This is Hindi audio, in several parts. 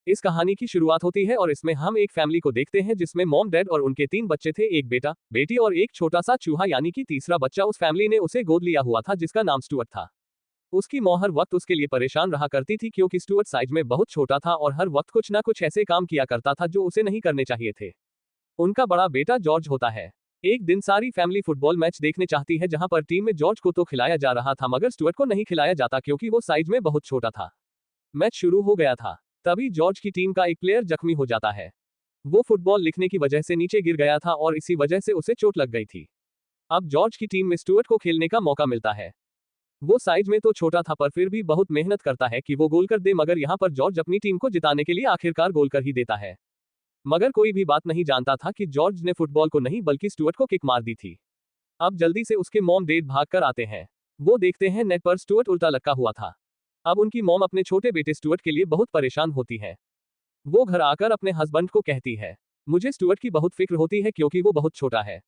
इस कहानी की शुरुआत होती है और इसमें हम एक फैमिली को देखते हैं जिसमें मॉम डैड और उनके 3 बच्चे थे, एक बेटा, बेटी और एक छोटा सा चूहा यानी कि तीसरा बच्चा उस फैमिली ने उसे गोद लिया हुआ था जिसका नाम स्टुअर्ट था। उसकी माँ हर वक्त उसके लिए परेशान रहा करती थी क्योंकि स्टुअर्ट साइज में बहुत छोटा था और हर वक्त कुछ ना कुछ ऐसे काम किया करता था जो उसे नहीं करने चाहिए थे। उनका बड़ा बेटा जॉर्ज होता है। एक दिन सारी फैमिली फुटबॉल मैच देखने चाहती है जहां पर टीम में जॉर्ज को तो खिलाया जा रहा था मगर स्टुअर्ट को नहीं खिलाया जाता क्योंकि वो साइज में बहुत छोटा था। मैच शुरू हो गया था। तभी जॉर्ज की टीम का एक प्लेयर जख्मी हो जाता है। वो फुटबॉल लिखने की वजह से नीचे गिर गया था और इसी वजह से उसे चोट लग गई थी। अब जॉर्ज की टीम में स्टुअर्ट को खेलने का मौका मिलता है। वो साइज में तो छोटा था पर फिर भी बहुत मेहनत करता है कि वो गोल कर दे मगर यहाँ पर जॉर्ज अपनी टीम को जिताने के लिए आखिरकार गोल कर ही देता है। मगर कोई भी बात नहीं जानता था कि जॉर्ज ने फुटबॉल को नहीं बल्कि स्टुअर्ट को किक मार दी थी। अब जल्दी से उसके मॉम डैड भाग कर आते हैं। वो देखते हैं नेट पर स्टुअर्ट उल्टा लटका हुआ था। अब उनकी मॉम अपने छोटे बेटे स्टुअर्ट के लिए बहुत परेशान होती है। वो घर आकर अपने हस्बैंड को कहती है, मुझे स्टुअर्ट की बहुत फिक्र होती है क्योंकि वो बहुत छोटा है।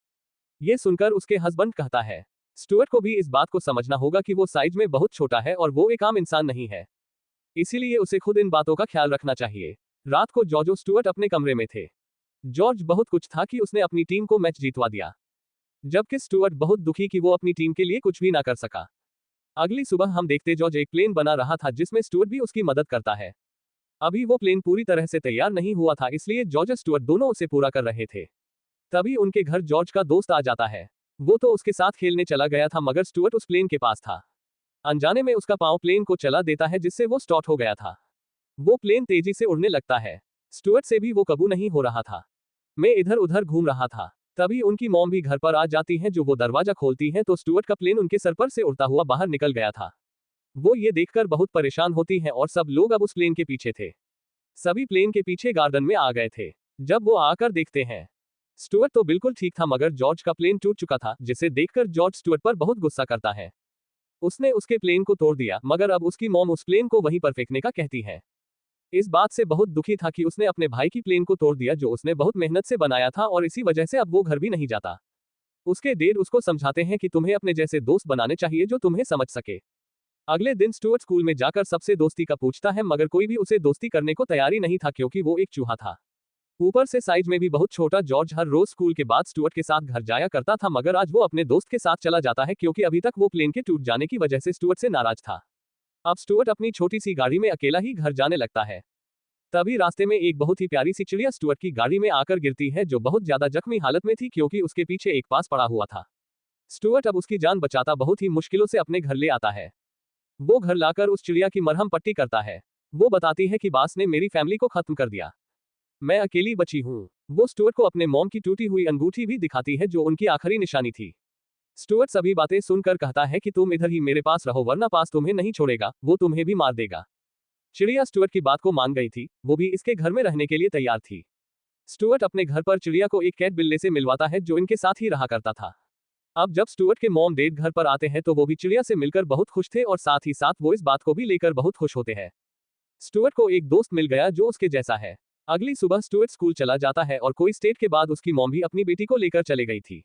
ये सुनकर उसके हस्बैंड कहता है, स्टुअर्ट को भी इस बात को समझना होगा कि वो साइज में बहुत छोटा है और वो एक आम इंसान नहीं है, इसीलिए उसे खुद इन बातों का ख्याल रखना चाहिए। रात को जॉर्ज और स्टुअर्ट अपने कमरे में थे। जॉर्ज बहुत कुछ था कि उसने अपनी टीम को मैच जीतवा दिया, जबकि स्टुअर्ट बहुत दुखी कि वो अपनी टीम के लिए कुछ भी ना कर सका। अगली सुबह हम देखते जॉर्ज एक प्लेन बना रहा था जिसमें स्टुअर्ट भी उसकी मदद करता है। अभी वो प्लेन पूरी तरह से तैयार नहीं हुआ था इसलिए जॉर्ज और स्टुअर्ट दोनों उसे पूरा कर रहे थे। तभी उनके घर जॉर्ज का दोस्त आ जाता है। वो तो उसके साथ खेलने चला गया था मगर स्टुअर्ट उस प्लेन के पास था। अनजाने में उसका पांव प्लेन को चला देता है जिससे वो स्टॉर्ट हो गया था। वो प्लेन तेजी से उड़ने लगता है। स्टुअर्ट से भी वो काबू नहीं हो रहा था। मैं इधर उधर घूम रहा था। तभी उनकी मॉम भी घर पर आ जाती है। जो वो दरवाजा खोलती है तो स्टुअर्ट का प्लेन उनके सर पर से उड़ता हुआ बाहर निकल गया था। वो ये देखकर बहुत परेशान होती है और सब लोग अब उस प्लेन के पीछे थे। सभी प्लेन के पीछे गार्डन में आ गए थे। जब वो आकर देखते हैं, स्टुअर्ट तो बिल्कुल ठीक था मगर जॉर्ज का प्लेन टूट चुका था जिसे देखकर जॉर्ज स्टुअर्ट पर बहुत गुस्सा करता है। उसने उसके प्लेन को तोड़ दिया मगर अब उसकी मॉम उस प्लेन को वहीं पर फेंकने का कहती है। इस बात से बहुत दुखी था कि उसने अपने भाई की प्लेन को तोड़ दिया जो उसने बहुत मेहनत से बनाया था और इसी वजह से अब वो घर भी नहीं जाता। उसके डैड उसको समझाते हैं कि तुम्हें अपने जैसे दोस्त बनाने चाहिए जो तुम्हें समझ सके। अगले दिन स्टुअर्ट स्कूल में जाकर सबसे दोस्ती का पूछता है मगर कोई भी उसे दोस्ती करने को तैयारी नहीं था क्योंकि वो एक चूहा था। ऊपर से साइज में भी बहुत छोटा जॉर्ज हर रोज स्कूल के बाद स्टुअर्ट के साथ घर जाया करता था मगर आज वो अपने दोस्त के साथ चला जाता है क्योंकि अभी तक वो प्लेन के टूट जाने की वजह से स्टुअर्ट से नाराज था। अब स्टुअर्ट अपनी छोटी सी गाड़ी में अकेला ही घर जाने लगता है। तभी रास्ते में एक बहुत ही प्यारी सी चिड़िया स्टुअर्ट की गाड़ी में आकर गिरती है जो बहुत ज्यादा जख्मी हालत में थी क्योंकि उसके पीछे एक पास पड़ा हुआ था। स्टुअर्ट अब उसकी जान बचाता बहुत ही मुश्किलों से अपने घर ले आता है। वो घर लाकर उस चिड़िया की मरहम पट्टी करता है। वो बताती है कि बास ने मेरी फैमिली को खत्म कर दिया, मैं अकेली बची हूँ। वो स्टुअर्ट को अपने मॉम की टूटी हुई अंगूठी भी दिखाती है जो उनकी आखिरी निशानी थी। स्टुअर्ट सभी बातें सुनकर कहता है कि तुम इधर ही मेरे पास रहो वरना पास तुम्हें नहीं छोड़ेगा, वो तुम्हें भी मार देगा। चिड़िया स्टुअर्ट की बात को मान गई थी, वो भी इसके घर में रहने के लिए तैयार थी। स्टुअर्ट अपने घर पर चिड़िया को एक कैट बिल्ले से मिलवाता है जो इनके साथ ही रहा करता था। अब जब स्टुअर्ट के मॉम डैड घर पर आते हैं तो वो भी चिड़िया से मिलकर बहुत खुश थे और साथ ही साथ वो इस बात को भी लेकर बहुत खुश होते हैं। स्टुअर्ट को एक दोस्त मिल गया जो उसके जैसा है। अगली सुबह स्टुअर्ट स्कूल चला जाता है और कोई स्टेट के बाद उसकी मॉम भी अपनी बेटी को लेकर चले गई थी।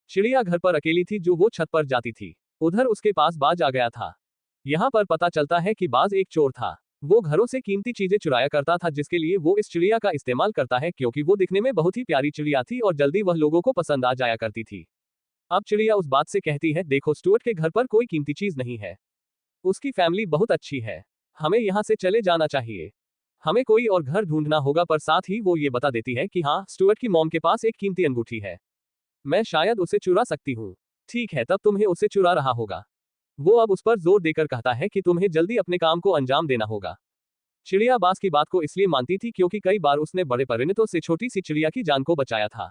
चिड़िया घर पर अकेली थी जो वो छत पर जाती थी। उधर उसके पास बाज आ गया था। यहाँ पर पता चलता है कि बाज एक चोर था। वो घरों से कीमती चीजें चुराया करता था जिसके लिए वो इस चिड़िया का इस्तेमाल करता है क्योंकि वो दिखने में बहुत ही प्यारी चिड़िया थी और जल्दी वह लोगों को पसंद आ जाया करती थी। अब चिड़िया उस बात से कहती है, देखो स्टुअर्ट के घर पर कोई कीमती चीज नहीं है, उसकी फैमिली बहुत अच्छी है, हमें यहाँ से चले जाना चाहिए, हमें कोई और घर ढूंढना होगा। पर साथ ही वो ये बता देती है कि हाँ, स्टुअर्ट की मॉम के पास एक कीमती अंगूठी है, मैं शायद उसे चुरा सकती हूँ। ठीक है, तब तुम्हें उसे चुरा रहा होगा। वो अब उस पर जोर देकर कहता है कि तुम्हें जल्दी अपने काम को अंजाम देना होगा। चिड़िया बास की बात को इसलिए मानती थी क्योंकि कई बार उसने बड़े परिणतों से छोटी सी चिड़िया की जान को बचाया था।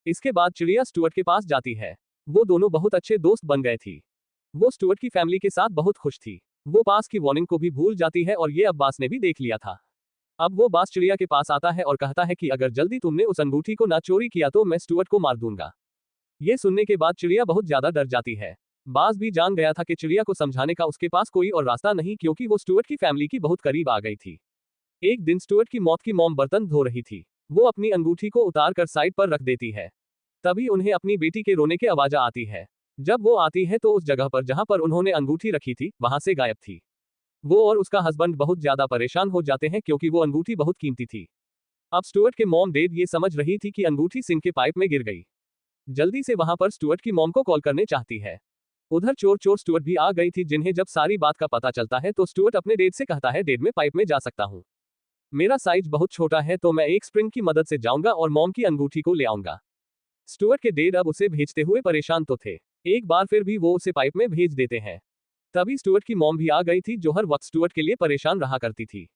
इसके बाद चिड़िया स्टुअर्ट के पास जाती है। वो दोनों बहुत अच्छे दोस्त बन गए थी। वो स्टुअर्ट की फैमिली के साथ बहुत खुश थी। वो बास की वार्निंग को भी भूल जाती है और ये अब बास ने भी देख लिया था। अब वो बास चिड़िया के पास आता है और कहता है कि अगर जल्दी तुमने उस अंगूठी को ना चोरी किया तो मैं स्टुअर्ट को मार दूंगा। ये सुनने के बाद चिड़िया बहुत ज्यादा डर जाती है। बास भी जान गया था कि चिड़िया को समझाने का उसके पास कोई और रास्ता नहीं क्योंकि वो स्टुअर्ट की फैमिली की बहुत करीब आ गई थी। एक दिन स्टुअर्ट की मौत की मॉम बर्तन धो रही थी। वो अपनी अंगूठी को उतार कर साइड पर रख देती है। तभी उन्हें अपनी बेटी के रोने की आवाज आती है। जब वो आती है तो उस जगह पर जहां पर उन्होंने अंगूठी रखी थी वहां से गायब थी। वो और उसका हस्बैंड बहुत ज्यादा परेशान हो जाते हैं क्योंकि वो अंगूठी बहुत कीमती थी। अब स्टुअर्ट के मॉम डैड ये समझ रही थी कि अंगूठी सिंक के पाइप में गिर गई। जल्दी से वहां पर स्टुअर्ट की मॉम को कॉल करने चाहती है। उधर चोर चोर स्टुअर्ट भी आ गई थी, जिन्हें जब सारी बात का पता चलता है तो स्टुअर्ट अपने डैड से कहता है, डैड मैं पाइप में जा सकता हूँ, मेरा साइज बहुत छोटा है तो मैं एक स्प्रिंग की मदद से जाऊंगा और मॉम की अंगूठी को ले आऊंगा। स्टुअर्ट के डैड अब उसे भेजते हुए परेशान तो थे, एक बार फिर भी वो उसे पाइप में भेज देते हैं। तभी स्टुअर्ट की मॉम भी आ गई थी, जो हर वक्त स्टुअर्ट के लिए परेशान रहा करती थी।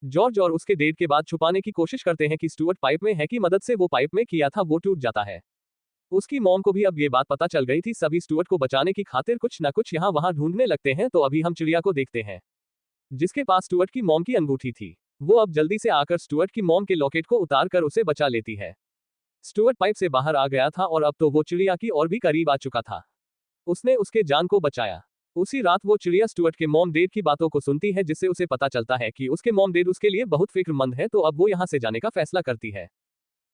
जॉर्ज और उसके डैड के बाद छुपाने की कोशिश करते हैं कि स्टुअर्ट पाइप में है, की मदद से वो पाइप में किया था वो टूट जाता है। उसकी मॉम को भी अब ये बात पता चल गई थी। सभी स्टुअर्ट को बचाने की खातिर कुछ न कुछ यहाँ वहां ढूंढने लगते हैं। तो अभी हम चिड़िया को देखते हैं, जिसके पास स्टुअर्ट की मॉम की अंगूठी थी। वो अब जल्दी से आकर स्टुअर्ट की मॉम के लॉकेट को उतार कर उसे बचा लेती है। स्टुअर्ट पाइप से बाहर आ गया था और अब तो वो चिड़िया की और भी करीब आ चुका था। उसने उसके जान को बचाया। उसी रात वो चिड़िया स्टुअर्ट के मॉम डैड की बातों को सुनती है, जिससे उसे पता चलता है कि उसके मॉम डैड उसके लिए बहुत फिक्रमंद है। तो अब वो यहाँ से जाने का फैसला करती है।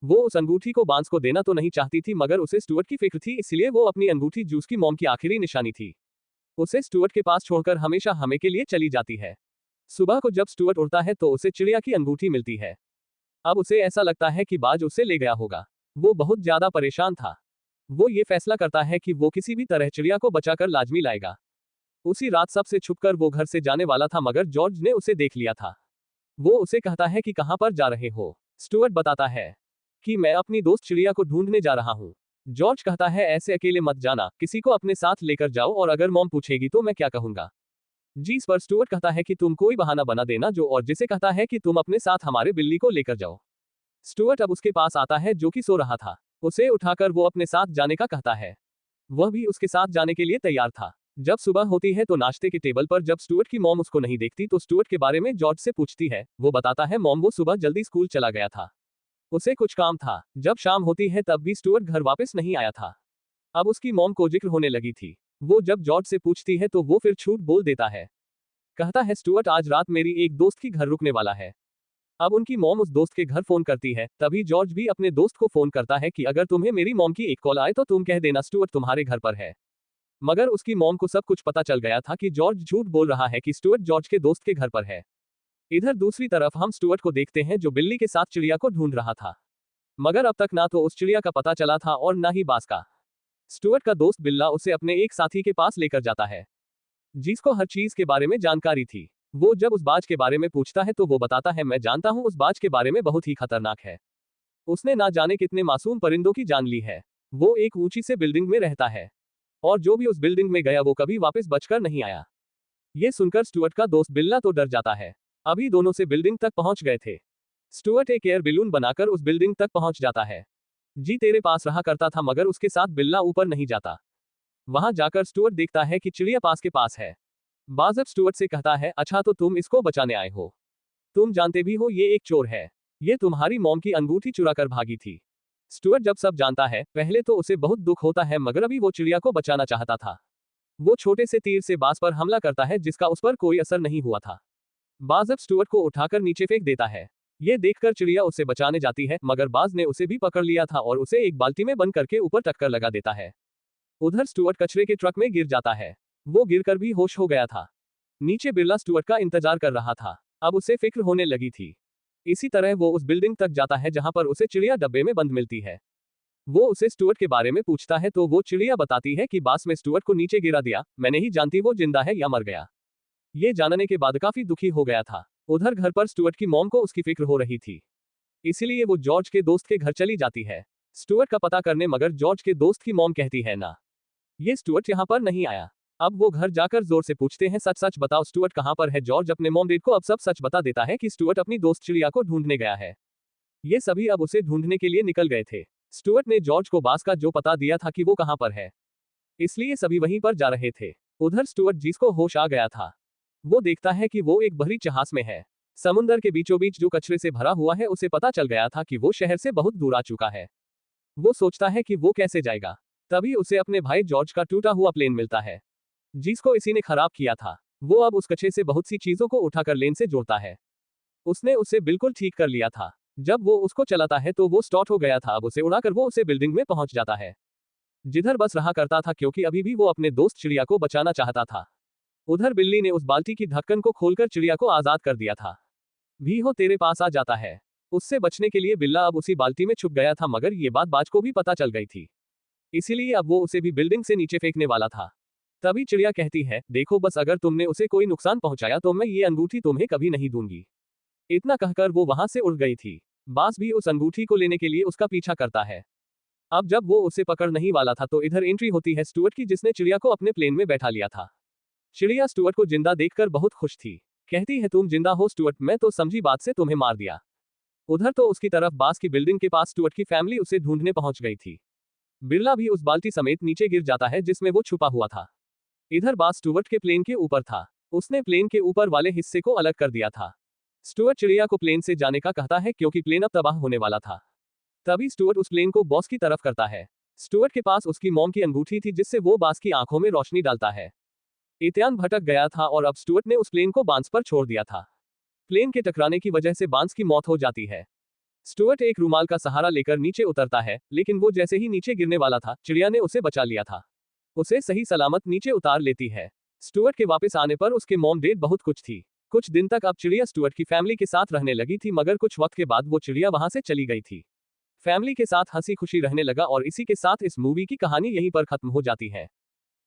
वो उस अंगूठी को बांस को देना तो नहीं चाहती थी, मगर उसे स्टुअर्ट की फिक्र थी, इसलिए वो अपनी अंगूठी जो उसकी मॉम की आखिरी निशानी थी, उसे स्टुअर्ट के पास छोड़कर हमेशा हमें के लिए चली जाती है। सुबह को जब स्टुअर्ट उड़ता है तो उसे चिड़िया की अंगूठी मिलती है। अब उसे ऐसा लगता है कि बाज उसे ले गया होगा। वो बहुत ज्यादा परेशान था। वो ये फैसला करता है कि वो किसी भी तरह चिड़िया को बचाकर लाजमी लाएगा। उसी रात सबसे छुपकर वो घर से जाने वाला था, मगर जॉर्ज ने उसे देख लिया था। वो उसे कहता है कि कहां पर जा रहे हो। स्टुअर्ट बताता है कि मैं अपनी दोस्त चिड़िया को ढूंढने जा रहा हूँ। जॉर्ज कहता है, ऐसे अकेले मत जाना, किसी को अपने साथ लेकर जाओ, और अगर मॉम पूछेगी तो मैं क्या कहूंगा। जिस पर स्टुअर्ट कहता है कि तुम कोई बहाना बना देना, जो और जिसे कहता है कि तुम अपने साथ हमारे बिल्ली को लेकर जाओ। स्टुअर्ट अब उसके पास आता है, जो कि सो रहा था। उसे उठाकर वो अपने साथ जाने का कहता है। वह भी उसके साथ जाने के लिए तैयार था। जब सुबह होती है तो नाश्ते के टेबल पर जब स्टुअर्ट की मॉम उसको नहीं देखती तो स्टुअर्ट के बारे में जॉर्ज से पूछती है। वो बताता है, मॉम वो सुबह जल्दी स्कूल चला गया था, उसे कुछ काम था। जब शाम होती है तब भी स्टुअर्ट घर वापस नहीं आया था। अब उसकी मॉम को जिक्र होने लगी थी। वो जब जॉर्ज से पूछती है तो वो फिर झूठ बोल देता है। कहता है, स्टुअर्ट आज रात मेरी एक दोस्त की घर रुकने वाला है। अब उनकी मॉम उस दोस्त के घर फोन करती है। तभी जॉर्ज भी अपने दोस्त को फोन करता है कि अगर तुम्हें मेरी मॉम की एक कॉल आए तो तुम कह देना स्टुअर्ट तुम्हारे घर पर है। मगर उसकी मॉम को सब कुछ पता चल गया था कि जॉर्ज झूठ बोल रहा है कि स्टुअर्ट जॉर्ज के दोस्त के घर पर है। इधर दूसरी तरफ हम स्टुअर्ट को देखते हैं, जो बिल्ली के साथ चिड़िया को ढूंढ रहा था। मगर अब तक ना तो उस चिड़िया का पता चला था और ना ही बाज का। स्टुअर्ट का दोस्त बिल्ला उसे अपने एक साथी के पास लेकर जाता है, जिसको हर चीज के बारे में जानकारी थी। वो जब उस बाज के बारे में पूछता है तो वो बताता है, मैं जानता हूँ उस बाज के बारे में, बहुत ही खतरनाक है। उसने ना जाने कितने मासूम परिंदों की जान ली है। वो एक ऊंची से बिल्डिंग में रहता है, और जो भी उस बिल्डिंग में गया वो कभी वापस बचकर नहीं आया। ये सुनकर स्टुअर्ट का दोस्त बिल्ला तो डर जाता है। अभी दोनों से बिल्डिंग तक पहुंच गए थे। स्टुअर्ट एक एयर बैलून बनाकर उस बिल्डिंग तक पहुंच जाता है। जी तेरे पास रहा करता था, मगर उसके साथ बिल्ला ऊपर नहीं जाता। वहां जाकर स्टुअर्ट देखता है कि चिड़िया पास के पास है। बाज़ब स्टुअर्ट से कहता है, अच्छा तो तुम इसको बचाने आए हो। तुम जानते भी हो ये एक चोर है। ये तुम्हारी मॉम की अंगूठी चुरा कर भागी थी। स्टुअर्ट जब सब जानता है, पहले तो उसे बहुत दुख होता है, मगर अभी वो चिड़िया को बचाना चाहता था। वो छोटे से तीर से बाज पर हमला करता है, जिसका उस पर कोई असर नहीं हुआ था। बाज़ अब स्टुअर्ट को उठाकर नीचे फेंक देता है। ये देखकर चिड़िया उसे बचाने जाती है, मगर बाज ने उसे भी पकड़ लिया था और उसे एक बाल्टी में बंद करके ऊपर टक्कर लगा देता है। उधर स्टुअर्ट कचरे के ट्रक में गिर जाता है। वो गिरकर भी होश हो गया था। नीचे बिरला स्टुअर्ट का इंतजार कर रहा था। अब उसे फिक्र होने लगी थी। इसी तरह वो उस बिल्डिंग तक जाता है जहां पर उसे चिड़िया डब्बे में बंद मिलती है। वो उसे स्टुअर्ट के बारे में पूछता है तो वो चिड़िया बताती है कि बास में स्टुअर्ट को नीचे गिरा दिया, मैं नहीं जानती वो जिंदा है या मर गया। ये जानने के बाद काफी दुखी हो गया था। उधर घर पर स्टुअर्ट की मॉम को उसकी फिक्र हो रही थी, इसलिए वो जॉर्ज के दोस्त के घर चली जाती है स्टुअर्ट का पता करने, मगर जॉर्ज के दोस्त की मॉम कहती है, ना, ये स्टुअर्ट यहाँ पर नहीं आया। अब वो घर जाकर जोर से पूछते हैं, सच सच बताओ स्टुअर्ट कहाँ पर है। जॉर्ज अपने मॉम डैड को अब सब सच बता देता है कि स्टुअर्ट अपनी दोस्त चिड़िया को ढूंढने गया है। ये सभी अब उसे ढूंढने के लिए निकल गए थे। स्टुअर्ट ने जॉर्ज को बास का जो पता दिया था कि वो कहाँ पर है, इसलिए सभी वहीं पर जा रहे थे। उधर स्टुअर्ट जिसको होश आ गया था, वो देखता है कि वो एक बहरी जहाज में है। समुंदर के बीचों बीच जो कचरे से भरा हुआ है, उसे पता चल गया था कि वो शहर से बहुत दूर आ चुका है। वो सोचता है कि वो कैसे जाएगा। तभी उसे अपने भाई जॉर्ज का टूटा हुआ प्लेन मिलता है, जिसको इसी ने खराब किया था। वो अब उस कचरे से बहुत सी चीजों को उठाकर लेन से जोड़ता है। उसने उसे बिल्कुल ठीक कर लिया था। जब वो उसको चलाता है तो वो स्टार्ट हो गया था। अब उसे उड़ाकर वो उसे बिल्डिंग में पहुंच जाता है, जिधर बस रहा करता था, क्योंकि अभी भी वो अपने दोस्त चिड़िया को बचाना चाहता था। उधर बिल्ली ने उस बाल्टी की ढक्कन को खोलकर चिड़िया को आजाद कर दिया था। भी हो तेरे पास आ जाता है। उससे बचने के लिए बिल्ला अब उसी बाल्टी में छुप गया था, मगर ये बात बाज को भी पता चल गई थी। इसीलिए अब वो उसे भी बिल्डिंग से नीचे फेंकने वाला था। तभी चिड़िया कहती है, देखो बस अगर तुमने उसे कोई नुकसान पहुंचाया तो मैं ये अंगूठी तुम्हें कभी नहीं दूंगी। इतना कहकर वो वहां से उड़ गई थी। बाज भी उस अंगूठी को लेने के लिए उसका पीछा करता है। अब जब वो उसे पकड़ नहीं वाला था तो इधर एंट्री होती है स्टुअर्ट की, जिसने चिड़िया को अपने प्लेन में बैठा लिया था। चिड़िया स्टुअर्ट को जिंदा देखकर बहुत खुश थी। कहती है, तुम जिंदा हो स्टुअर्ट, मैं तो समझी बात से तुम्हें मार दिया। उधर तो उसकी तरफ बाज की बिल्डिंग के पास स्टुअर्ट की फैमिली उसे ढूंढने पहुंच गई थी। बिरला भी उस बाल्टी समेत नीचे गिर जाता है जिसमें वो छुपा हुआ था। इधर बाज स्टुअर्ट के प्लेन के ऊपर था। उसने प्लेन के ऊपर वाले हिस्से को अलग कर दिया था। स्टुअर्ट चिड़िया को प्लेन से जाने का कहता है क्योंकि प्लेन अब तबाह होने वाला था। तभी स्टुअर्ट उस प्लेन को बॉस की तरफ करता है। स्टुअर्ट के पास उसकी मॉम की अंगूठी थी जिससे वो बाज की आंखों में रोशनी डालता है। इत्यान भटक गया था और अब स्टुअर्ट ने उस प्लेन को बांस पर छोड़ दिया था। प्लेन के टकराने की वजह से बांस की मौत हो जाती है। स्टुअर्ट एक रुमाल का सहारा लेकर नीचे उतरता है, लेकिन वो जैसे ही नीचे गिरने वाला था, चिड़िया ने उसे बचा लिया था। उसे सही सलामत नीचे उतार लेती है। स्टुअर्ट के वापस आने पर उसके मॉम डेड बहुत कुछ थी। कुछ दिन तक अब चिड़िया स्टुअर्ट की फैमिली के साथ रहने लगी थी, मगर कुछ वक्त के बाद वो चिड़िया वहां से चली गई थी। फैमिली के साथ हंसी खुशी रहने लगा और इसी के साथ इस मूवी की कहानी यहीं पर खत्म हो जाती है।